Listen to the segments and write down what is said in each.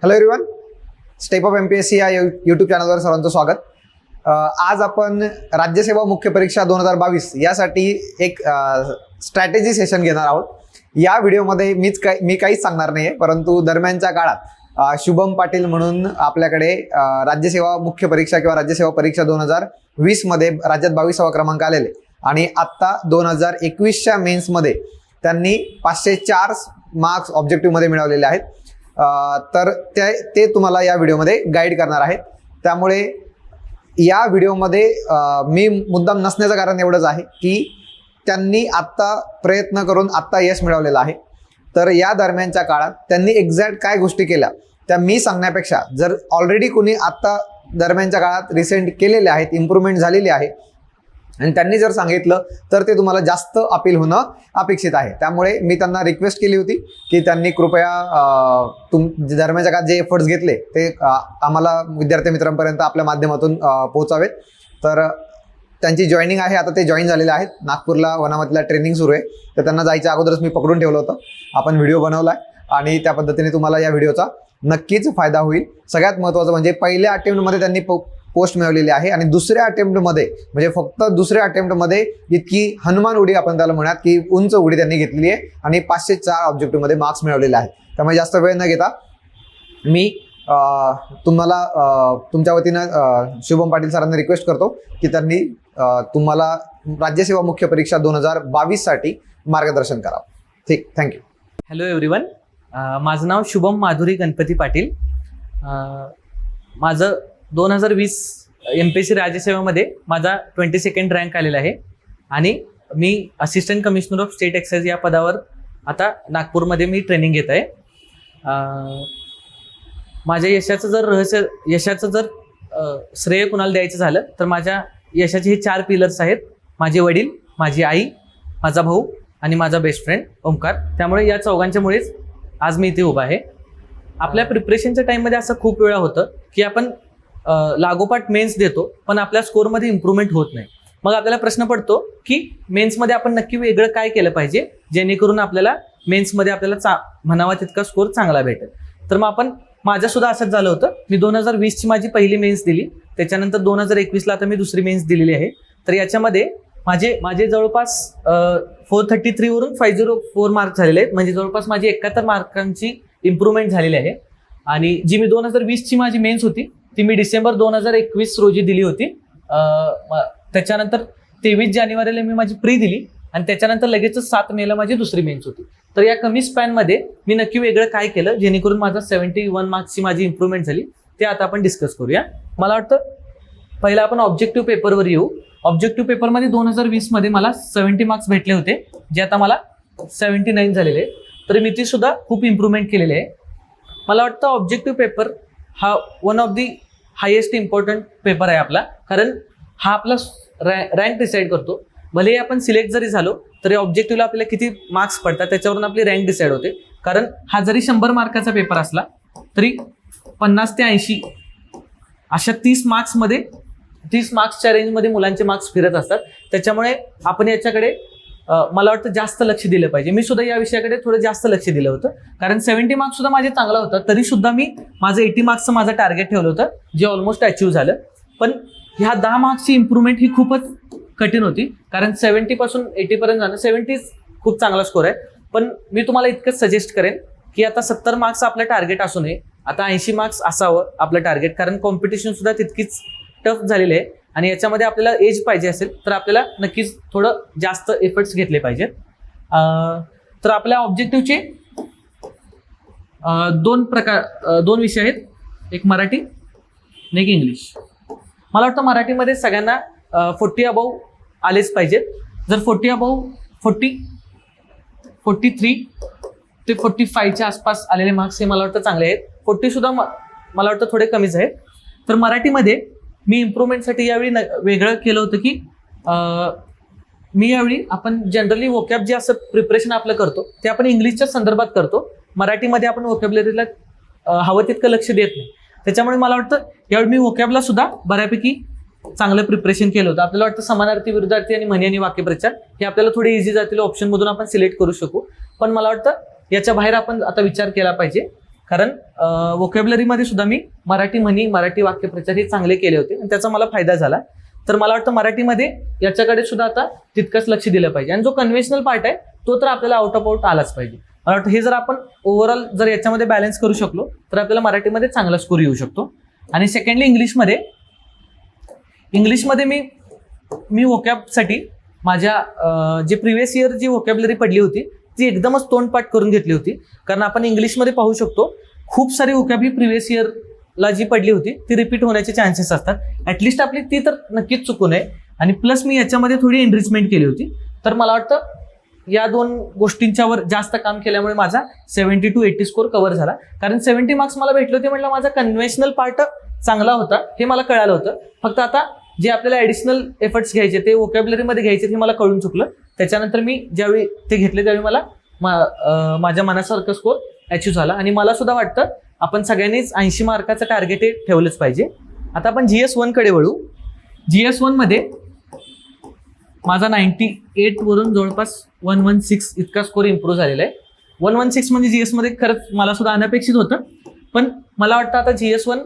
Hello everyone, step up MPSC या YouTube चॅनलवर सर्वांचं स्वागत. आज आपण राज्यसेवा मुख्य परीक्षा 2022 यासाठी एक स्ट्रॅटेजी सेशन घेणार आहोत. या व्हिडिओमध्ये मी काहीच सांगणार नाही आहे, परंतु दरम्यानच्या काळात शुभम पाटील म्हणून आपल्याकडे राज्यसेवा मुख्य परीक्षा किंवा राज्यसेवा परीक्षा 2020 मध्ये राज्यात 22वा क्रमांक आलेले आणि आत्ता 2021च्या मेन्समध्ये त्यांनी 504 मार्क्स ऑब्जेक्टिव्हमध्ये मिळवलेले आहेत. तर ते तुम्हाला या व्हिडिओमध्ये गाईड करणार आहेत. त्यामुळे या व्हिडिओमध्ये मी मुद्दाम नसण्याचं कारण एवढंच आहे की त्यांनी आत्ता प्रयत्न करून आत्ता यश मिळवलेलं आहे. तर या दरम्यानच्या काळात त्यांनी एक्झॅक्ट काय गोष्टी केल्या त्या मी सांगण्यापेक्षा जर ऑलरेडी कोणी आत्ता दरम्यानच्या काळात रिसेंट केलेले आहेत, इम्प्रूव्हमेंट झालेली आहे आणि त्यांनी जर सांगितलं तर ते तुम्हाला जास्त अपील होणं अपेक्षित आहे. त्यामुळे मी त्यांना रिक्वेस्ट केली होती की त्यांनी कृपया दरम्यानच्या काळात जे एफर्ट्स घेतले ते आम्हाला विद्यार्थी मित्रांपर्यंत आपल्या माध्यमातून पोहोचावेत. तर त्यांची जॉईनिंग आहे, आता ते जॉईन झालेले आहेत. नागपूरला वनामतीला ट्रेनिंग सुरू आहे, तर त्यांना जायच्या अगोदरच मी पकडून ठेवलं होतं. आपण व्हिडिओ बनवला आहे आणि त्या पद्धतीने तुम्हाला या व्हिडिओचा नक्कीच फायदा होईल. सगळ्यात महत्त्वाचं म्हणजे पहिल्या अटेम्प्टमध्ये त्यांनी पोस्ट मिळवलेली आहे आणि दुसऱ्या अटेम्प्टमध्ये म्हणजे फक्त दुसऱ्या अटेम्प्टमध्ये इतकी हनुमान उडी आपण त्याला म्हणूयात की उंच उडी त्यांनी घेतलेली आहे आणि 504 ऑब्जेक्टिव्हमध्ये मार्क्स मिळवलेले आहेत. त्यामुळे जास्त वेळ न घेता मी तुम्हाला तुमच्या वतीनं शुभम पाटील सरांना रिक्वेस्ट करतो की त्यांनी तुम्हाला राज्यसेवा मुख्य परीक्षा 2022 साठी मार्गदर्शन करावं. ठीक, थँक्यू. हॅलो एव्हरीवन, माझं नाव शुभम माधुरी गणपती पाटील. माझं 2020 MPSC राज्यसेवेमध्ये माझा 22nd रँक आलेला आहे आणि मी assistant commissioner of state excise या पदावर आता नागपूरमध्ये मी ट्रेनिंग घेत आहे. माझ्या यशाचं जर श्रेय कुणाला द्यायचं झालं तर माझ्या यशाचे हे 4 पिलर्स आहेत: माझे वडील, माझी आई, माझा भाऊ आणि माझा बेस्ट फ्रेंड ओमकार. त्यामुळे या चौघांच्यामुळेच आज मी इथे उभा आहे. आपल्या प्रिपरेशनच्या टाईममध्ये असं खूप वेळा होतं की आपण लागोपाठ मेन्स देतो पण आपल्या स्कोअरमध्ये इम्प्रूव्हमेंट होत नाही. मग आपल्याला प्रश्न पडतो की मेन्समध्ये आपण नक्की वेगळं काय केलं पाहिजे जेणेकरून आपल्याला मेन्समध्ये आपल्याला म्हणावा तितका स्कोअर चांगला भेटेल. तर मग माझ्यासुद्धा असंच झालं होतं. मी 2020ची माझी पहिली मेन्स दिली, त्याच्यानंतर 2021ला आता मी दुसरी मेन्स दिलेली आहे. तर याच्यामध्ये माझे जवळपास 433 वरून 504 मार्क्स झालेले आहेत, म्हणजे जवळपास माझी 71 मार्कांची इम्प्रूव्हमेंट झालेली आहे. आणि जी मी 2020ची माझी मेन्स होती ती मी डिसेंबर 2021 रोजी दिली होती. त्याच्यानंतर 23 जानेवारीला मी माझी प्री दिली आणि त्याच्यानंतर लगेचच 7 मेला माझी दुसरी मेन्स होती. तर या कमी स्पॅनमध्ये मी नक्की वेगळं काय केलं जेणेकरून माझा 71 मार्क्सची माझी इम्प्रूव्हमेंट झाली ते आता आपण डिस्कस करूया. मला वाटतं पहिला आपण ऑब्जेक्टिव्ह पेपरवर येऊ. ऑब्जेक्टिव्ह पेपरमध्ये 2020 मध्ये मला 70 मार्क्स भेटले होते, जे आता मला 79 झालेले. तर मी ती सुद्धा खूप इम्प्रूव्हमेंट केलेली आहे. मला वाटतं ऑब्जेक्टिव्ह पेपर हा one of the highest important paper आहे आपला, कारण हा आपला रँक डिसाईड करतो. भलेही आपण सिलेक्ट जरी झालो तरी ऑब्जेक्टिव्हला आपल्याला किती मार्क्स पडतात त्याच्यावरून आपली रँक डिसाईड होते. कारण हा जरी 100 मार्काचा पेपर असला तरी 50 ते 80 अशा 30 मार्क्सच्या रेंजमध्ये मुलांचे मार्क्स फिरत असतात. त्याच्यामुळे आपण याच्याकडे मला वाटतं जास्त लक्ष दिलं पाहिजे. मी सुद्धा या विषयाकडे थोडं जास्त लक्ष दिलं होतं, कारण 70 मार्क्स सुद्धा माझे चांगला होता. तरी सुद्धा मी माझं 80 मार्क्सचं माझं टार्गेट ठेवलं होतं, जे ऑलमोस्ट अचीव्ह झालं. पण ह्या 10 मार्क्सची इम्प्रूव्हमेंट ही खूपच कठीण होती, कारण 70 पासून 80 पर्यंत जाणं 70 खूप चांगला स्कोर आहे. पण मी तुम्हाला इतकंच सजेस्ट करेन की आता 70 मार्क्स आपलं टार्गेट असू नये, आता 80 मार्क्स असावं आपलं टार्गेट, कारण कॉम्पिटिशन सुद्धा तितकीच टफ झालेली आहे. आणि याच्यामध्ये आपल्याला एज पाहिजे असेल तर आपल्याला नक्कीच थोडं जास्त एफर्ट्स घेतले पाहिजेत. तर आपल्या ऑब्जेक्टिव्हचे 2 विषय आहेत, एक मराठी आणि एक इंग्लिश. मला वाटतं मराठीमध्ये सगळ्यांना 40 अबाव आलेच पाहिजेत. जर 40 अबाव 43 ते 45च्या आसपास आलेले मार्क्स हे मला वाटतं चांगले आहेत. 40 सुद्धा मला वाटतं थोडे कमीच आहेत. तर मराठीमध्ये मी इम्प्रूव्हमेंटसाठी यावेळी वेगळं केलं होतं की मी यावेळी आपण जनरली वोकॅब जे असं प्रिपरेशन आपलं करतो ते आपण इंग्लिशच्या संदर्भात करतो. मराठीमध्ये आपण वोकॅबलरीला हवं तितकं लक्ष देत नाही. त्याच्यामुळे मला वाटतं यावेळी मी वोकॅबला सुद्धा बऱ्यापैकी चांगलं प्रिपरेशन केलं होतं. आपल्याला वाटतं समानार्थी, विरुद्धार्थी आणि म्हणी आणि वाक्यप्रचार हे आपल्याला थोडे इझी जातील ऑप्शनमधून आपण सिलेक्ट करू शकू. पण मला वाटतं याच्या बाहेर आपण आता विचार केला पाहिजे, कारण व्होकॅब्युलरीमध्ये सुद्धा मी मराठी म्हणी, मराठी वाक्यप्रचार हे चांगले केले होते आणि त्याचा मला फायदा झाला. तर मला वाटतं मराठीमध्ये याच्याकडे सुद्धा आता तितकंच लक्ष दिलं पाहिजे. आणि जो कन्व्हेन्शनल पार्ट आहे तो तर आपल्याला आउट ऑफ आउट आलाच पाहिजे. मला वाटतं हे जर आपण ओव्हरऑल जर याच्यामध्ये बॅलन्स करू शकलो तर आपल्याला मराठीमध्ये चांगला स्कोर येऊ शकतो. आणि सेकंडली इंग्लिशमध्ये मी व्होकॅबसाठी माझ्या जे प्रिव्हियस इयर जी व्होकॅब्युलरी पडली होती ती एकदमच तोंडपाठ करून घेतली होती. कारण आपण इंग्लिशमध्ये पाहू शकतो खूप सारी व्होकॅब ही प्रिव्हियस इयरला जी पडली होती ती रिपीट होण्याचे चान्सेस असतात. ॲटलिस्ट आपली ती तर नक्कीच चुकू नये. आणि प्लस मी याच्यामध्ये थोडी एनरिचमेंट केली होती. तर मला वाटतं या 2 गोष्टींच्यावर जास्त काम केल्यामुळे माझा 70 to 80 स्कोर कव्हर झाला. कारण 70 मार्क्स मला भेटले होते म्हटलं माझा कन्व्हेन्शनल पार्ट चांगला होता हे मला कळालं होतं. फक्त आता जे आपल्याला ॲडिशनल एफर्ट्स घ्यायचे ते व्होकॅब्युलरीमध्ये घ्यायचे हे मला कळून चुकलं. त्याच्यानंतर मी ज्यावेळी ते घेतले त्यावेळी मला माझ्या मनासारखं स्कोर अचीव्ह झाला. आणि मला सुद्धा वाटतं आपण सगळ्यांनीच 80 मार्काचं टार्गेट हे ठेवलंच पाहिजे. आता आपण GS1 कडे वळू. GS1 मध्ये माझा 98 वरून जवळपास 116 इतका स्कोर इम्प्रूव्ह झालेला आहे. 116 म्हणजे GS मध्ये खरंच मला सुद्धा अनपेक्षित होतं. पण मला वाटतं आता GS1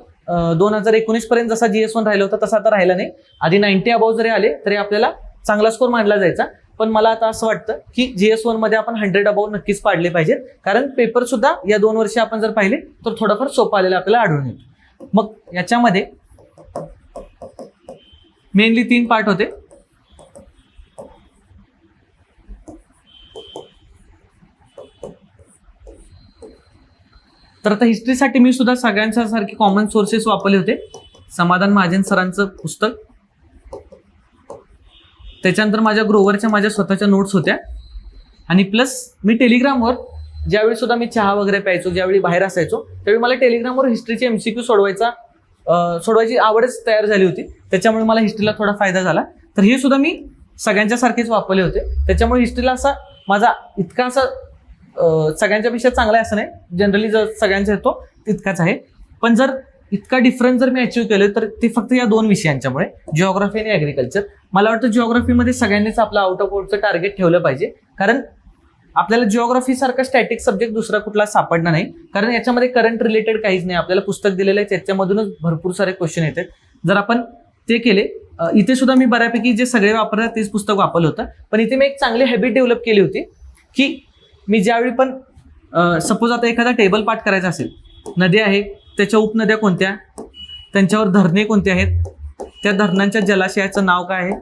2019 पर्यंत जसा GS1 राहिला होता तसा आता राहिला नाही. आधी 90 अबाव जरी आले तरी आपल्याला चांगला स्कोर मानला जायचा. पण मला आता असं वाटतं की GS1 मध्ये आपण 100 अबाव नक्कीच पाडले पाहिजेत. कारण पेपर सुद्धा या 2 वर्षी आपण जर पाहिले तर थोडंफार सोपं आलेलं आपल्याला आढळून येतो. मग याच्यामध्ये मेनली 3 पार्ट होते. तर आता हिस्ट्रीसाठी मी सुद्धा सगळ्यांच्या सारखे कॉमन सोर्सेस वापरले होते. समाधान महाजन सरांचं पुस्तक, त्याच्यानंतर माझ्या ग्रोवरच्या माझ्या स्वतःच्या नोट्स होत्या. आणि प्लस मी टेलिग्रामवर ज्यावेळी सुद्धा मी चहा वगैरे प्यायचो, ज्यावेळी बाहेर असायचो त्यावेळी मला टेलिग्रामवर हिस्ट्रीचे MCQ सोडवायची आवडच तयार झाली होती. त्याच्यामुळे मला हिस्ट्रीला थोडा फायदा झाला. तर हे सुद्धा मी सगळ्यांच्या सारखेच वापरले होते. त्याच्यामुळे हिस्ट्रीला असा माझा इतका असा सगळ्यांच्यापेक्षा चांगला आहे असं नाही. जनरली जर सगळ्यांचा येतो तितकाच आहे. पण जर इतका डिफरन्स जर मी अचीव्ह केलं तर ते फक्त या 2 विषयांच्यामुळे, जिओग्राफी आणि ॲग्रिकल्चर. मला वाटतं जिओग्राफीमध्ये सगळ्यांनीच आपलं आउट ऑफ आउटचं टार्गेट ठेवलं पाहिजे. कारण आपल्याला जिओग्राफी सारखा स्टॅटिक सब्जेक्ट दुसरा कुठला सापडणार नाही. कारण याच्यामध्ये करंट रिलेटेड काहीच नाही. आपल्याला पुस्तक दिलेलं आहे त्याच्यामधूनच भरपूर सारे क्वेश्चन येतात. जर आपण ते केले, इथे सुद्धा मी बऱ्यापैकी जे सगळे वापरतात तेच पुस्तक वापरलं होतं. पण इथे मी एक चांगली हॅबिट डेव्हलप केली होती की मी ज्यावेळी पण सपोज आता एखादा टेबल पाठ करायचा असेल, नद्या आहे त्याच्या उपनद्या कोणत्या, त्यांच्यावर धरणे कोणते आहेत, त्या धरणांच्या जलाशयाचं नाव काय आहे,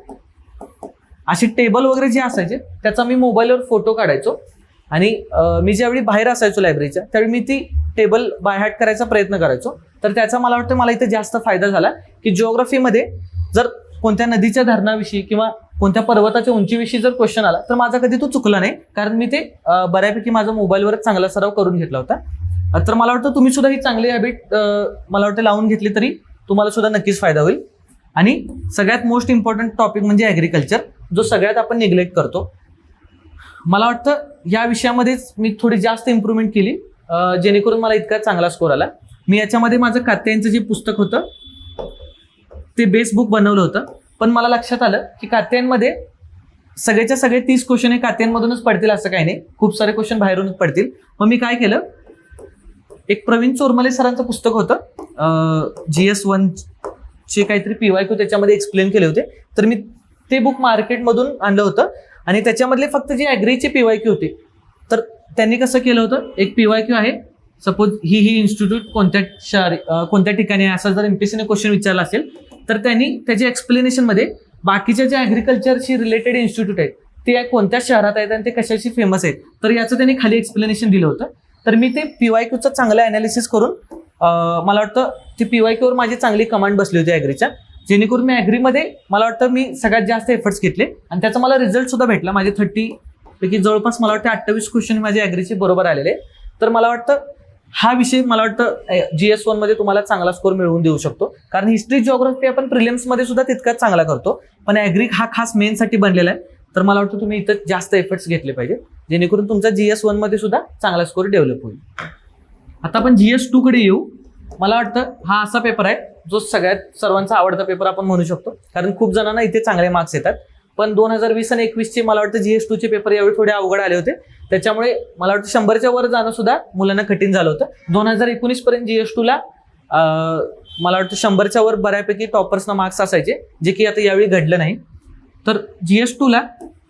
असे टेबल वगैरे जे असायचे त्याचा मी मोबाईलवर फोटो काढायचो. आणि मी ज्यावेळी बाहेर असायचो लायब्ररीच्या त्यावेळी मी ती टेबल बाय हार्ट करायचा प्रयत्न करायचो. तर त्याचा मला वाटतं मला इथे जास्त फायदा झाला की जिओग्राफीमध्ये जर कोणत्या नदीच्या धरणाविषयी किंवा कोणत्या पर्वताच्या उंचीविषयी जर क्वेश्चन आला तर माझा कधी तो चुकला नाही. कारण मी ते बऱ्यापैकी माझा मोबाईलवरच चांगला सराव करून घेतला होता. तर मला वाटतं तुम्ही सुद्धा ही चांगली हॅबिट मला वाटतं लावून घेतली तरी तुम्हाला सुद्धा नक्कीच फायदा होईल. आणि सगळ्यात मोस्ट इम्पॉर्टंट टॉपिक म्हणजे ॲग्रिकल्चर, जो सगळ्यात आपण निग्लेक्ट करतो. मला वाटतं या विषयामध्येच मी थोडी जास्त इम्प्रूव्हमेंट केली जेणेकरून मला इतका चांगला स्कोर आला. मी याच्यामध्ये माझं कात्यायनचं जे पुस्तक होतं ते बेस बुक बनवलं होतं. पण मला लक्षात आलं की कात्यायनमध्ये सगळेच्या सगळे 30 क्वेश्चन हे कात्यायनमधूनच पडतील असं काही नाही, खूप सारे क्वेश्चन बाहेरूनच पडतील. मग मी काय केलं, एक प्रवीण चोरमले सरांचं पुस्तक होतं GS1 चे काहीतरी PYQ त्याच्यामध्ये एक्सप्लेन केले होते. तर मी ते बुक मार्केटमधून आणलं होतं आणि त्याच्यामधले फक्त जे ॲग्रीचे PYQ होते तर त्यांनी कसं केलं होतं, एक PYQ आहे सपोज ही इन्स्टिट्यूट कोणत्या ठिकाणी आहे असं जर MPSCने क्वेश्चन विचारला असेल तर त्यांनी त्याच्या एक्सप्लेनेशनमध्ये बाकीच्या ज्या ॲग्रिकल्चरशी रिलेटेड इन्स्टिट्यूट आहेत ते कोणत्या शहरात आहेत आणि ते कशाशी फेमस आहेत तर याचं त्यांनी खाली एक्सप्लेनेशन दिलं होतं. तर मी ते PYQचं चांगलं ॲनालिसिस करून मला वाटतं ती PYQवर माझी चांगली कमांड बसली होती ॲग्रीच्या, जेणेकरून मी ॲग्रीमध्ये मला वाटतं मी सगळ्यात जास्त एफर्ट्स घेतले आणि त्याचा मला रिझल्ट सुद्धा भेटला. माझे 30 पैकी जवळपास मला वाटतं 28 क्वेश्चन माझे ॲग्रीचे बरोबर आलेले. तर मला वाटतं हा विषय मला वाटतं GS1 मध्ये तुम्हाला चांगला स्कोर मिळवून देऊ शकतो. कारण हिस्ट्री जिओग्राफी आपण प्रिलिम्समध्ये सुद्धा तितकाच चांगला करतो, पण ॲग्री हा खास मेनसाठी बनलेला आहे. तर मला वाटतं तुम्ही इथं जास्त एफर्ट्स घेतले पाहिजे जेणेकरून तुमचा GS1 मध्ये सुद्धा चांगला स्कोर डेव्हलप होईल. आता आपण GS2 कडे येऊ. मला वाटतं हा असा पेपर आहे जो सर्वांचा आवडता पेपर आपण म्हणू शकतो, कारण खूप जणांना इथे चांगले मार्क्स येतात. पण 2020 आणि 21चे मला वाटतं GS2 चे पेपर यावेळी थोडे अवघड आले होते. त्याच्यामुळे मला वाटतं 100च्या वर जाणं सुद्धा मुलांना कठीण झालं होतं. 2019 पर्यंत GS2 ला मला वाटतं 100च्या वर बऱ्यापैकी टॉपर्सना मार्क्स असायचे, जे की आता यावेळी घडलं नाही. तर GS2 ला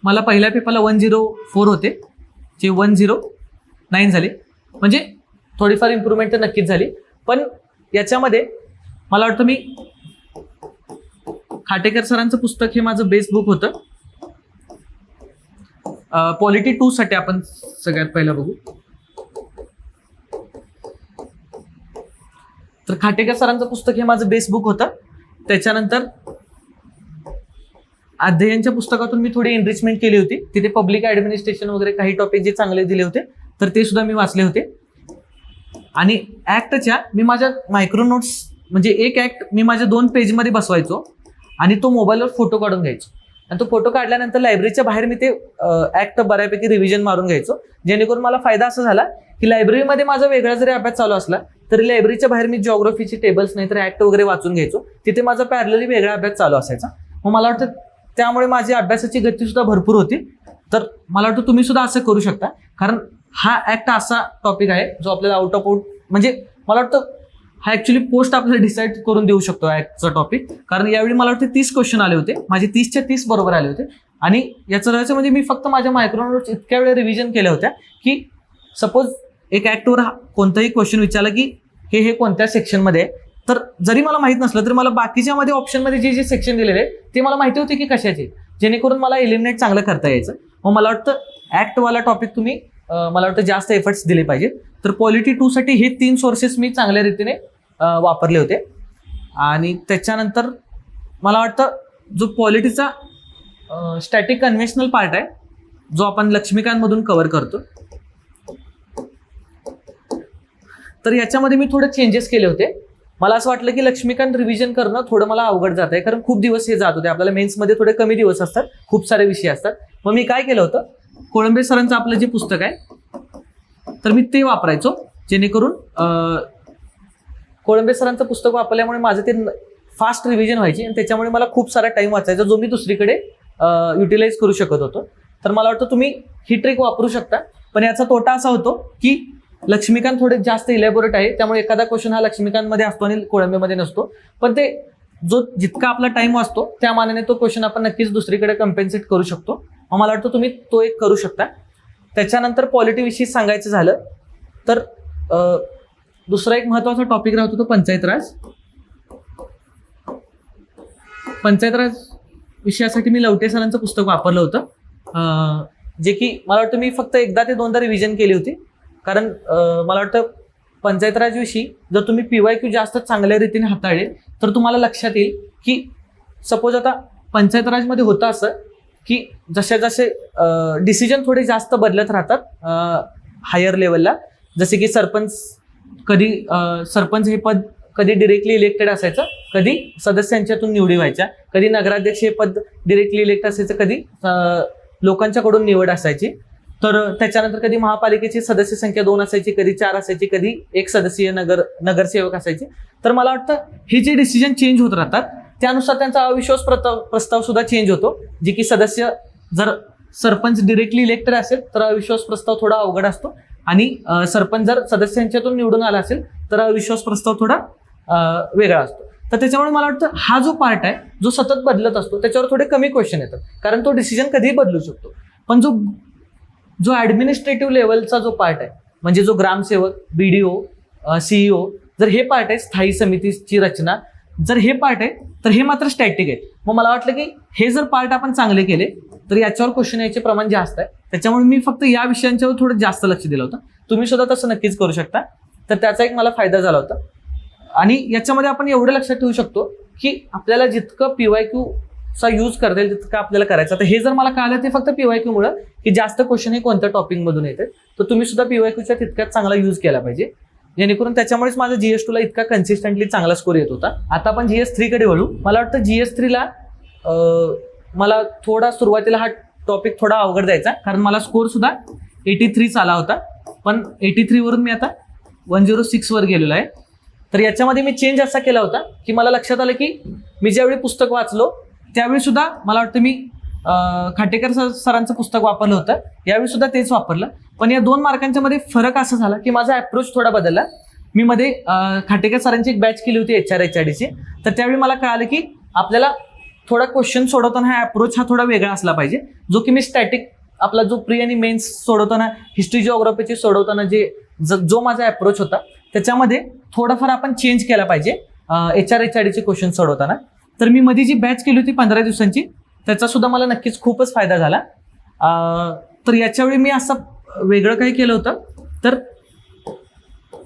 मला पहिल्या पेपरला 104 होते, जे 109 झाले. म्हणजे थोडीफार इम्प्रूव्हमेंट तर नक्कीच झाली. पण याच्यामध्ये मला वाटतं मी खाटेकर सरांचं पुस्तक हे माझं बेस्ट बुक होतं. पॉलिटी 2 साठी आपण सगळ्यात पहिला बघू. तर खाटेकर सरांचं पुस्तक हे माझं बेस्ट बुक होतं. त्याच्यानंतर अध्ययनच्या पुस्तकातून मी थोडी एनरिचमेंट केली होती. तिथे पब्लिक ऍडमिनिस्ट्रेशन वगैरे काही टॉपिक जे चांगले दिले होते तर ते सुद्धा मी वाचले होते. आणि ऍक्टच्या मी माझ्या मायक्रो नोट्स म्हणजे एक ऍक्ट मी माझ्या 2 पेजमध्ये बसवायचो आणि तो मोबाईलवर फोटो काढून घ्यायचो. आणि तो फोटो काढल्यानंतर लायब्ररीच्या बाहेर मी ते ऍक्ट बऱ्यापैकी रिव्हिजन मारून घ्यायचो, जेणेकरून मला फायदा असा झाला की लायब्ररीमध्ये माझा वेगळा जरी अभ्यास चालू असला तरी लायब्ररीच्या बाहेर मी जिओग्राफीचे टेबल्स नाही तर ऍक्ट वगैरे वाचून घ्यायचो. तिथे माझा पॅरलली वेगळा अभ्यास चालू असायचा. मग मला वाटतं त्यामुळे माझी अभ्यासाची गती सुद्धा भरपूर होती. तर मला वाटतं तुम्ही सुद्धा असं करू शकता, कारण हा ऍक्ट असा टॉपिक आहे जो आपल्याला आउट ऑफ आउट म्हणजे मला वाटतं हा ऍक्च्युली पोस्ट आपल्याला डिसाईड करून देऊ शकतो ऍक्टचा टॉपिक. कारण यावेळी मला वाटतं 30 क्वेश्चन आले होते, माझे 30च्या 30 बरोबर आले होते. आणि याचं रहस्य म्हणजे मी फक्त माझ्या मायक्रो नोट्स इतक्या वेळा रिव्हिजन केल्या होत्या की सपोज एक ऍक्टवर कोणताही क्वेश्चन विचारला की हे कोणत्या सेक्शनमध्ये आहे, तर जरी मला माहित नसलं तरी मला बाकीच्या मध्ये ऑप्शनमध्ये जे सेक्शन दिलेले आहे ते मला माहिती होते की कशाचे, जेणेकरून मला एलिमिनेट चांगलं करता यायचं. मग मला वाटतं ऍक्टवाला टॉपिक तुम्ही मला वाटतं जास्त एफर्ट्स दिले पाहिजेत. तर पॉलिटी 2 साठी हे 3 सोर्सेस मी चांगल्या रीतीने वापरले होते. आणि त्याच्यानंतर मला वाटतं जो पॉलिटीचा स्टॅटिक कन्व्हेन्शनल पार्ट आहे जो आपण लक्ष्मीकांतमधून कव्हर करतो, तर याच्यामध्ये मी थोडे चेंजेस केले होते. मला असं वाटलं की लक्ष्मीकांत रिव्हिजन करणं थोडं मला अवघड जात आहे, कारण खूप दिवस हे जात होते. आपल्याला मेन्समध्ये थोडे कमी दिवस असतात, खूप सारे विषय असतात. मग मी काय केलं होतं, कोळंबे सरांचं आपलं जे पुस्तक आहे तर मी ते वापरायचो, जेणेकरून कोळंबे सरांचं पुस्तक वापरल्यामुळे माझं ते फास्ट रिव्हिजन व्हायची आणि त्याच्यामुळे मला खूप सारा टाइम वाचायचा जो मी दुसरीकडे युटिलाइज करू शकत होतो. तर मला वाटतं तुम्ही ही ट्रिक वापरू शकता. पण याचा तोटा असा होतो की लक्ष्मीकांत थोडे जास्त इलॅबोरेट आहे, त्यामुळे एखादा क्वेश्चन हा लक्ष्मीकांतमध्ये असतो आणि कोळंबेमध्ये नसतो. पण ते जितका आपला टाइम वाचतो त्या मानाने तो क्वेश्चन आपण नक्कीच दुसरीकडे कम्पेन्सेट करू शकतो. मग मला वाटतं तुम्ही तो एक करू शकता. त्याच्यानंतर पॉलिटीविषयी सांगायचं झालं तर दुसरा एक महत्त्वाचा टॉपिक राहतो तो पंचायत राज. पंचायत राज विषयासाठी मी लवटे सरांचं पुस्तक वापरलं होतं, जे की मला वाटतं मी फक्त एकदा ते दोनदा रिव्हिजन केली होती. कारण मला वाटतं पंचायत राज विषयी जर तुम्ही PYQ जास्त चांगल्या रीतीने हाताळले तर तुम्हाला लक्षात येईल की सपोज आता पंचायत राजमध्ये होतं असं की जसे जसे डिसिजन थोडे जास्त बदलत राहतात हायर लेवलला. जसे की सरपंच हे पद कधी डिरेक्टली इलेक्टेड असायचं, कधी सदस्यांच्यातून निवडी व्हायच्या, कधी नगराध्यक्ष हे पद डिरेक्टली इलेक्ट असायचं, कधी लोकांच्याकडून निवड असायची. तर त्याच्यानंतर कधी महापालिकेची सदस्य संख्या 2 असायची, कधी 4 असायची, कधी 1 सदस्यीय नगरसेवक असायचे. तर मला वाटतं हे जे डिसिजन चेंज होत राहतात त्यानुसार त्यांचा अविश्वास प्रस्ताव सुद्धा चेंज होतो. जे की सदस्य जर सरपंच डिरेक्टली इलेक्टेड असेल तर अविश्वास प्रस्ताव थोडा अवघड असतो, आणि सरपंच जर सदस्यांच्यातून निवडून आला असेल तर अविश्वास प्रस्ताव थोडा वेगळा असतो. तर त्याच्यामुळे मला वाटतं हा जो पार्ट आहे जो सतत बदलत असतो त्याच्यावर थोडे कमी क्वेश्चन येतात, कारण तो डिसिजन कधीही बदलू शकतो. पण जो ऍडमिनिस्ट्रेटिव्ह लेवलचा जो पार्ट आहे म्हणजे जो ग्रामसेवक, BDO, CEO, जर हे पार्ट आहे स्थायी समितीची रचना, जर हे पार्ट आहे तर हे मात्र स्टॅटिक आहे. मग मला वाटलं की हे जर पार्ट आपण चांगले केले तर याच्यावर क्वेश्चन यायचे प्रमाण जास्त आहे. त्याच्यामुळे मी फक्त या विषयांच्यावर थोडं जास्त लक्ष दिलं होतं. तुम्ही सुद्धा तसं नक्कीच करू शकता. तर त्याचा एक मला फायदा झाला होता. आणि याच्यामध्ये आपण एवढं लक्षात ठेवू शकतो की आपल्याला जितकं PYQ चा यूज करता येईल तितकं आपल्याला करायचं. तर हे जर मला कळलं ते फक्त PYQ मुळे की जास्त क्वेश्चन हे कोणत्या टॉपिक मधून येते, तर तुम्ही सुद्धा PYQचा तितक्यात चांगला यूज केला पाहिजे, जेणेकरून त्याच्यामुळेच माझा GS2 ला इतका कन्सिस्टंटली चांगला स्कोर येत होता. आता आपण GS3 कडे वळू. मला वाटतं GS3 ला मला थोडा सुरुवातीला हा टॉपिक थोडा अवघड जायचा, कारण मला स्कोर सुद्धा 83 आला होता. पण 83 वरून मी आता 106 वर गेलेलो आहे. तर याच्यामध्ये मी चेंज असा केला होता की मला लक्षात आलं की मी ज्यावेळी पुस्तक वाचलो त्यावेळी सुद्धा मला वाटतं मी खाटेकर सरांचं पुस्तक वापरलं होतं, यावेळी सुद्धा तेच वापरलं. पण या 2 मार्कांच्या मध्ये फरक असा झाला की माझा अप्रोच थोडा बदलला. मी मध्ये खाटेकर सरांची एक बॅच केली होती HRHRDची, तर त्यावेळी मला कळालं की आपल्याला थोडा क्वेश्चन सोडवताना हा अप्रोच हा थोडा वेगळा असला पाहिजे, जो की मी स्टॅटिक आपला जो प्री आणि मेन्स सोडवताना, हिस्ट्री जिओग्राफीची सोडवताना जो माझा अप्रोच होता त्याच्यामध्ये थोडाफार आपण चेंज केला पाहिजे HRHRDचे क्वेश्चन सोडवताना. तर मी मध्ये जी बॅच केली होती 15 दिवसांची, त्याचा सुद्धा मला नक्कीच खूपच फायदा झाला. तर याच्यावेळी मी असं वेगळं काही केलं होतं, तर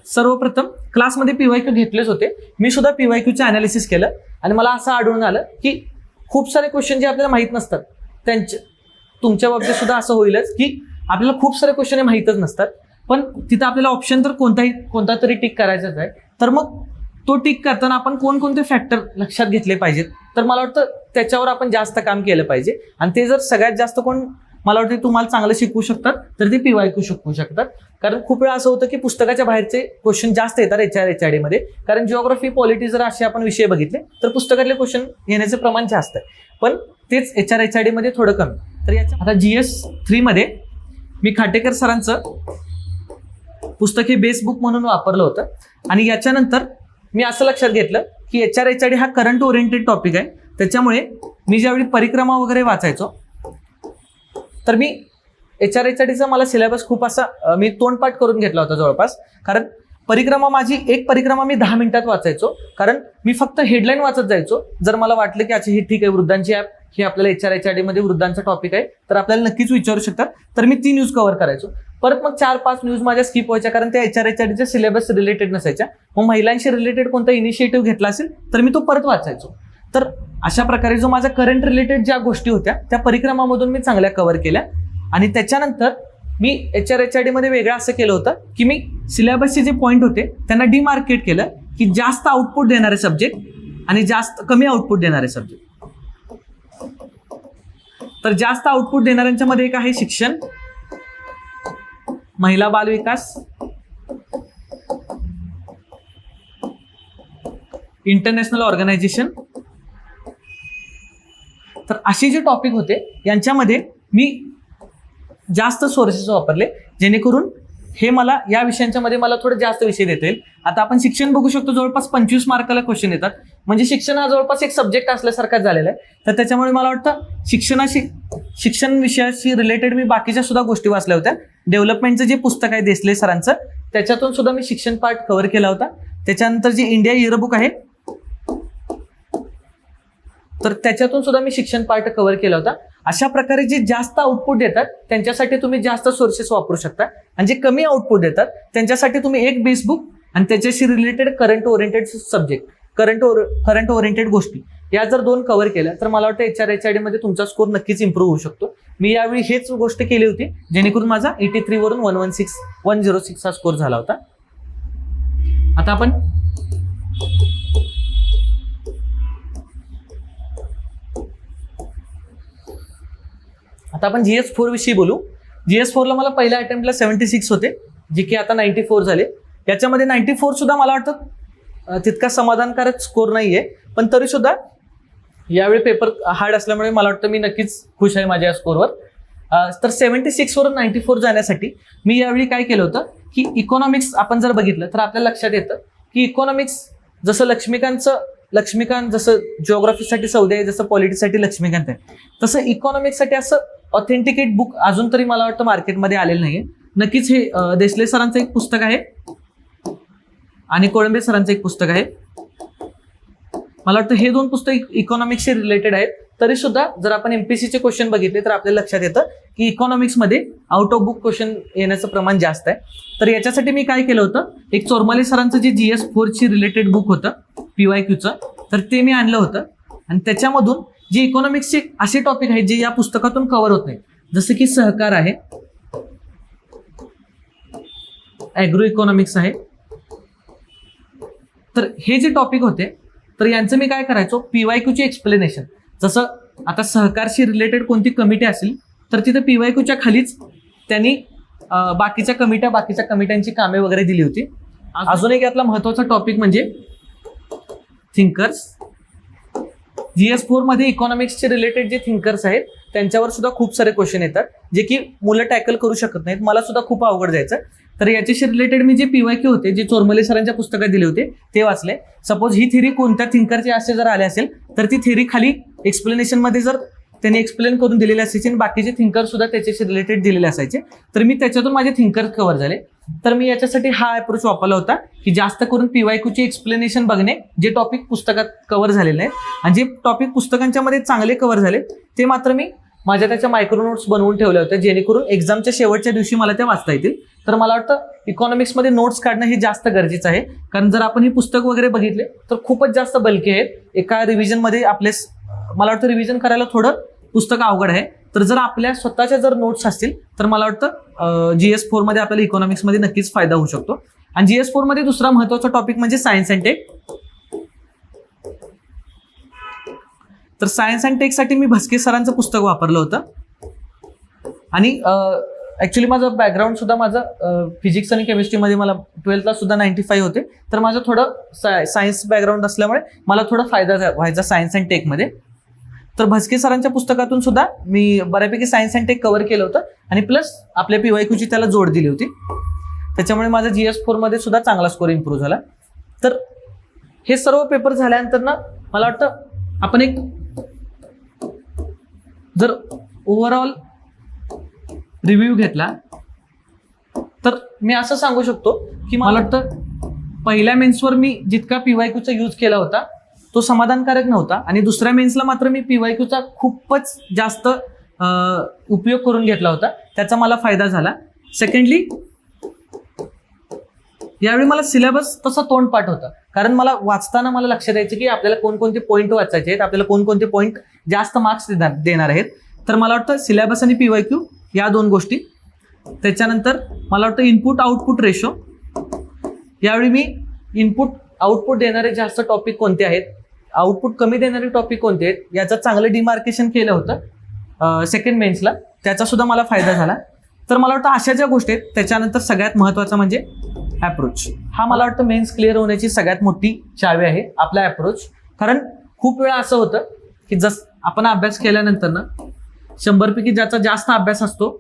सर्वप्रथम क्लासमध्ये PYQ घेतलेच होते. मी सुद्धा PYQचे अनालिसिस केलं आणि मला असं आढळून आलं की खूप सारे क्वेश्चन जे आपल्याला माहीत नसतात, तुमच्या बाबतीत सुद्धा असं होईलच की आपल्याला खूप सारे क्वेश्चन हे माहीतच नसतात, पण तिथं आपल्याला ऑप्शन तर कोणता तरी टिक करायचाच आहे. तर मग तो टिक करताना आपण कोणकोणते फॅक्टर लक्षात घेतले पाहिजेत, तर मला वाटतं त्याच्यावर आपण जास्त काम केलं पाहिजे. आणि ते जर सगळ्यात जास्त मला वाटतं तुम्हाला चांगलं शिकवू शकतात तर ते PYQ शिकवू शकतात. कारण खूप वेळा असं होतं की पुस्तकाच्या बाहेरचे क्वेश्चन जास्त येतात HRHRD मध्ये. कारण जिओग्राफी, पॉलिटी जर असे आपण विषय बघितले तर पुस्तकातले क्वेश्चन येण्याचे प्रमाण जास्त आहे, पण तेच HRHRD मध्ये थोडं कमी. तर याच्या आता GS3 मध्ये मी खाटेकर सरांचं पुस्तक हे बेस बुक म्हणून वापरलं होतं. आणि याच्यानंतर मी असं लक्षात घेतलं की HRHRD हा करंट ओरिएंटेड टॉपिक आहे. त्याच्यामुळे मी ज्यावेळी परिक्रमा वगैरे वाचायचो तर मी HRHRDचा मला सिलेबस खूप असा मी तोंडपाठ करून घेतला होता जवळपास. कारण एक परिक्रमा मी 10 मिनिटात वाचायचो, कारण मी फक्त हेडलाईन वाचत जायचो. जर मला वाटलं की अच्छा हे ठीक आहे, वृद्धांची ॲप हे आपल्याला HRHRD मध्ये वृद्धांचा टॉपिक आहे तर आपल्याला नक्कीच विचारू शकतात, तर मी ती न्यूज कव्हर करायचो. परत मग 4-5 न्यूज माझ्या स्किप व्हायच्या, कारण त्या HRHRDच्या सिलेबस रिलेटेड नसायच्या. मग महिलांशी रिलेटेड कोणता इनिशिएटिव्ह घेतला असेल तर मी तो परत वाचायचो. तर अशा प्रकारे जो माझ्या करंट रिलेटेड ज्या गोष्टी होत्या त्या परिक्रमामधून मी चांगल्या कव्हर केल्या. आणि त्याच्यानंतर मी HRHRD मध्ये वेगळं असं केलं होतं की मी सिलेबसचे जे पॉईंट होते त्यांना डिमार्केट केलं की जास्त आउटपुट देणारे सब्जेक्ट आणि कमी आउटपुट देणारे सब्जेक्ट. तर जास्त आउटपुट देणाऱ्यांच्या मध्ये एक आहे शिक्षण, महिला बाल विकास, इंटरनॅशनल ऑर्गनायझेशन. तर असे जे टॉपिक होते यांच्यामध्ये मी जास्त सोर्सेस वापरले, जेणेकरून हे मला या विषयांच्या मध्ये मला थोडे जास्त विषय देता येईल. आता आपण शिक्षण बघू शकतो, जवळपास 25 मार्काला क्वेश्चन येतात. म्हणजे शिक्षण हा जवळपास एक सब्जेक्ट असल्यासारखाच झालेला आहे. तर त्याच्यामुळे मला वाटतं शिक्षण विषयाशी रिलेटेड मी बाकीच्या सुद्धा गोष्टी वाचल्या होत्या. डेव्हलपमेंटचं जे पुस्तक आहे देसले सरांचं, त्याच्यातून सुद्धा मी शिक्षण पार्ट कव्हर केला होता. त्याच्यानंतर जे इंडिया इयरबुक आहे तर त्याच्यातून सुद्धा मी शिक्षण पार्ट कव्हर केला होता. अशा प्रकारे जे जास्त आउटपुट देतात त्यांच्यासाठी तुम्ही जास्त सोर्सेस वापरू शकता, आणि जे कमी आउटपुट देतात त्यांच्यासाठी तुम्ही एक बेस बुक आणि त्याच्याशी related current oriented subject, current oriented गोष्टी या जर 2 कव्हर केल्या तर मला वाटतं HRHRD मध्ये तुमचा स्कोर नक्कीच इम्प्रूव्ह होऊ शकतो. मी यावेळी हेच गोष्ट केली होती, जेणेकरून माझा 83 वरून 106 हा स्कोर झाला होता. आता आपण GS4 विषयी बोलू. GS4 ला मला पहिल्या अटेम्प्टला 76 होते, जे की आता 94 झाले. याच्यामध्ये 94 सुद्धा मला वाटतं तितका समाधानकारक स्कोर नाहीये, पण तरी सुद्धा यावेळी पेपर हार्ड असल्यामुळे मला वाटतं मी नक्कीच खुश आहे माझ्या या स्कोरवर. तर 76 वरून 94 जाण्यासाठी मी यावेळी काय केलं होतं की इकॉनॉमिक्स आपण जर बघितलं तर आपल्याला लक्षात येतं की इकॉनॉमिक्स जसं लक्ष्मीकांत जसं जिओग्राफीसाठी सौदे आहे, जसं पॉलिटीसाठी लक्ष्मीकांत आहे, तसं इकॉनॉमिक्ससाठी असं ऑथेंटिकेट बुक अजून तरी मला वाटतं मार्केटमध्ये आलेलं नाहीये. नक्कीच हे देसले सरांचं एक पुस्तक आहे आणि कोळंबे सरांचं एक पुस्तक आहे. मला वाटतं हे 2 पुस्तक इकॉनॉमिक्सशी रिलेटेड आहेत. तरी सुद्धा जर आपण MPSCचे क्वेश्चन बघितले तर आपल्याला लक्षात येतं की इकॉनॉमिक्समध्ये आउट ऑफ बुक क्वेश्चन येण्याचं प्रमाण जास्त आहे. तर याच्यासाठी मी काय केलं होतं, एक चोरमाले सरांचं जे GS4ची रिलेटेड बुक होतं PYQचं, तर ते मी आणलं होतं. आणि त्याच्यामधून जे इकॉनॉमिक्सचे असे टॉपिक आहेत जे या पुस्तकातून कव्हर होत नाहीत, जसं की सहकार आहे, ॲग्रो इकॉनॉमिक्स आहे. तर हे जे टॉपिक होते तर यांचं मी काय करायचो, PYQचे एक्सप्लेनेशन, जसं आता सहकारशी रिलेटेड कोणती कमिटी असेल तर तिथं PYQच्या खालीच त्यांनी बाकीच्या कमिट्यांची कामे वगैरे दिली होती. अजून एक यातला महत्वाचा टॉपिक म्हणजे थिंकर्स. GS4 मध्ये इकॉनॉमिक्सचे रिलेटेड जे थिंकर्स आहेत त्यांच्यावर सुद्धा खूप सारे क्वेश्चन येतात जे की मुलं टॅकल करू शकत नाहीत. मला सुद्धा खूप अवघड जायचं. तर याच्याशी रिलेटेड मी जे PYQ होते, जे चोरमले सरांच्या पुस्तकात दिले होते ते वाचले. सपोज ही थिअरी कोणत्या थिंकरचे असे जर आले असेल तर ती थिअरी खाली एक्सप्लेनेशनमध्ये जर त्यांनी एक्सप्लेन करून दिलेली असायची आणि बाकीचे थिंकर सुद्धा त्याच्याशी रिलेटेड दिलेले असायचे, तर मी त्याच्यातून माझे थिंकर कव्हर झाले. तर मी याच्यासाठी हा अप्रोच वापरला होता की जास्त करून PYQची एक्सप्लेनेशन बघणे, जे टॉपिक पुस्तकात कव्हर झालेले आहेत आणि जे टॉपिक पुस्तकांच्या मध्ये चांगले कव्हर झाले ते मात्र मी माझ्या त्याच्या मायक्रो नोट्स बनवून ठेवल्या होत्या, जेणेकरून एक्झामच्या शेवटच्या दिवशी मला त्या वाचता येतील. तर मला वाटतं इकॉनॉमिक्समध्ये नोट्स काढणं हे जास्त गरजेचं आहे, कारण जर आपण ही पुस्तक वगैरे बघितले तर खूपच जास्त बल्की आहेत. एका रिव्हिजनमध्ये मला वाटतं रिव्हिजन करायला थोडं पुस्तक अवघड आहे. तर जर आपल्या स्वतःच्या जर नोट्स असतील तर मला वाटतं GS4 मध्ये आपल्याला इकॉनॉमिक्समध्ये नक्कीच फायदा होऊ शकतो. आणि GS4 मध्ये दुसरा महत्त्वाचा टॉपिक म्हणजे सायन्स अँड टेक. तर सायन्स अँड टेकसाठी मी भस्के सरांचं पुस्तक वापरलं होतं. आणि ॲक्च्युली माझं बॅकग्राऊंड सुद्धा माझं फिजिक्स आणि केमिस्ट्रीमध्ये मला 12th ला सुद्धा 95 होते. तर माझं थोडं सायन्स बॅकग्राऊंड असल्यामुळे मला थोडा फायदा व्हायचा सायन्स अँड टेकमध्ये. तर भस्के सरांच्या पुस्तकातून सुद्धा मी बऱ्यापैकी सायन्स अँड टेक कव्हर केलं होतं आणि प्लस आपल्या PYQची त्याला जोड दिली होती. त्याच्यामुळे माझा GS4 मध्ये सुद्धा चांगला स्कोर इम्प्रूव्ह झाला. तर हे सर्व पेपर झाल्यानंतर ना मला वाटतं आपण एक जर ओव्हरऑल रिव्ह्यू घेतला तर मी असं सांगू शकतो की मला वाटतं पहिल्या मेन्सवर मी जितका PYQचा यूज केला होता तो समाधानकारक नव्हता आणि दुसऱ्या मेन्सला मात्र मी PYQचा खूपच जास्त उपयोग करून घेतला होता, त्याचा मला फायदा झाला. सेकंडली यावेळी मला सिलेबस तसा तोंडपाठ होता, कारण मला वाचताना मला लक्षात यायचं की आपल्याला कोणकोणते पॉईंट वाचायचे आहेत, आपल्याला कोणकोणते पॉईंट जास्त मार्क्स देणार आहेत. तर मला वाटतं सिलेबस आणि PYQ या दोन गोष्टी. त्याच्यानंतर मला वाटतं इनपुट आउटपुट रेशो. यावेळी मी इनपुट आउटपुट देणारे जास्त टॉपिक कोणते आहेत, आउटपुट कमी देणारे टॉपिक कोणते आहेत याचं चांगलं डिमार्केशन केलं होतं सेकंड मेन्सला, त्याचा सुद्धा मला फायदा झाला. तर मला वाटतं अशा ज्या गोष्टी आहेत. त्याच्यानंतर सगळ्यात महत्त्वाचं म्हणजे अप्रोच. हा मला वाटतं मेन्स क्लिअर होण्याची सगळ्यात मोठी चावी आहे आपला अप्रोच. कारण खूप वेळा असं होतं की आपण अभ्यास केल्यानंतर ना 100 पैकी ज्याचा जास्त अभ्यास असतो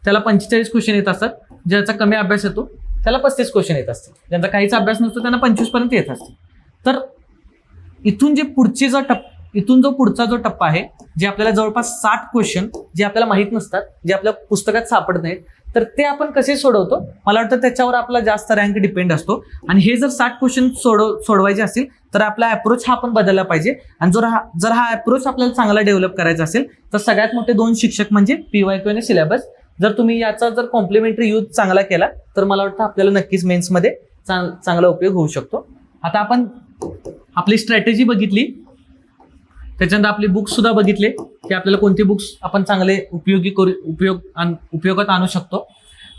त्याला 45 क्वेश्चन येत असतात, ज्याचा कमी अभ्यास येतो त्याला 35 क्वेश्चन येत असतात, ज्यांचा काहीच अभ्यास नसतो त्यांना 25 पर्यंत येत असते. तर इथून जो पुढचा जो टप्पा आहे, जे आपल्याला जवळपास 60 क्वेश्चन जे आपल्याला माहीत नसतात, जे आपल्या पुस्तकात सापडत नाहीत, तर ते आपण कसे सोडवतो मला वाटतं त्याच्यावर आपला जास्त रँक डिपेंड असतो. आणि हे जर 60 क्वेश्चन सोडवायचे असतील तर आपला अप्रोच हा आपण बदलला पाहिजे. आणि जर हा अप्रोच आपल्याला चांगला डेव्हलप करायचा असेल तर सगळ्यात मोठे 2 शिक्षक म्हणजे PYQ आणि सिलेबस. जर तुम्ही याचा जर कॉम्प्लिमेंटरी यूज चांगला केला तर मला वाटतं आपल्याला नक्कीच मेन्समध्ये चांगला उपयोग होऊ शकतो. आता आपण आपली स्ट्रॅटेजी बघितली, त्याच्यानंतर आपले बुक्स सुद्धा बघितले की आपल्याला कोणते बुक्स आपण चांगले उपयोगात आणू शकतो.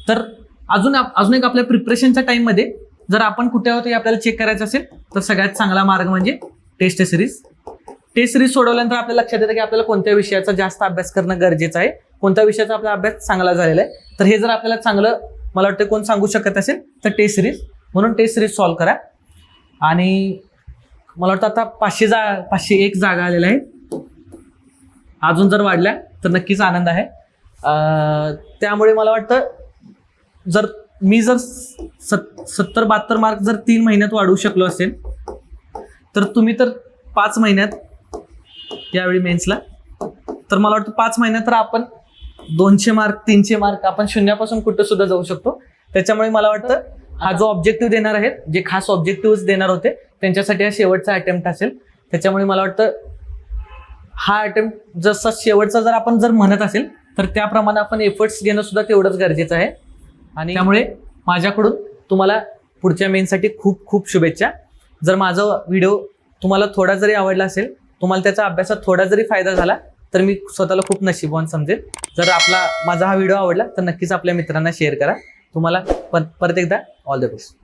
तर अजून एक आपल्या प्रिपरेशनच्या टाइममध्ये जर आपण कुठे आहोत हे आपल्याला चेक करायचं असेल तर सगळ्यात चांगला मार्ग म्हणजे टेस्ट सिरीज सोडवल्यानंतर आपल्याला लक्षात येतं की आपल्याला कोणत्या विषयाचा जास्त अभ्यास करणं गरजेचं आहे, कोणत्या विषयाचा आपला अभ्यास चांगला झालेला आहे. तर हे जर आपल्याला चांगलं मला वाटतं कोण सांगू शकत असेल तर टेस्ट सिरीज. म्हणून टेस्ट सिरीज सॉल्व्ह करा. आणि मला वाटतं आता 501 जागा आलेल्या आहेत, अजून जर वाढल्या तर नक्कीच आनंद आहे. त्यामुळे मला वाटतं जर 70-72 मार्क जर 3 महिन्यात वाढवू शकलो असेल तर तुम्ही तर 5 महिन्यात यावेळी मेन्सला, तर मला वाटतं 5 महिन्यात तर आपण 200 मार्क 300 मार्क आपण शून्यापासून कुठं सुद्धा जाऊ शकतो. त्याच्यामुळे मला वाटतं हा जो ऑब्जेक्टिव्ह देणार आहेत, जे खास ऑब्जेक्टिव्ह देणार होते त्यांच्यासाठी हा शेवटचा अटेम्प्ट असेल. त्याच्यामुळे मला वाटतं हा अटेम्प्ट जसा शेवटचा जर आपण म्हणत असेल तर त्याप्रमाणे आपण एफर्ट्स घेणं सुद्धा तेवढंच गरजेचं आहे. आणि त्यामुळे माझ्याकडून तुम्हाला पुढच्या मेनसाठी खूप खूप शुभेच्छा. जर माझा व्हिडिओ तुम्हाला थोडा जरी आवडला असेल, तुम्हाला त्याचा अभ्यासात थोडा जरी फायदा झाला तर मी स्वतःला खूप नशीबवान समजेल. जर माझा हा व्हिडिओ आवडला तर नक्कीच आपल्या मित्रांना शेअर करा. तुम्हाला परत एकदा ऑल द बेस्ट.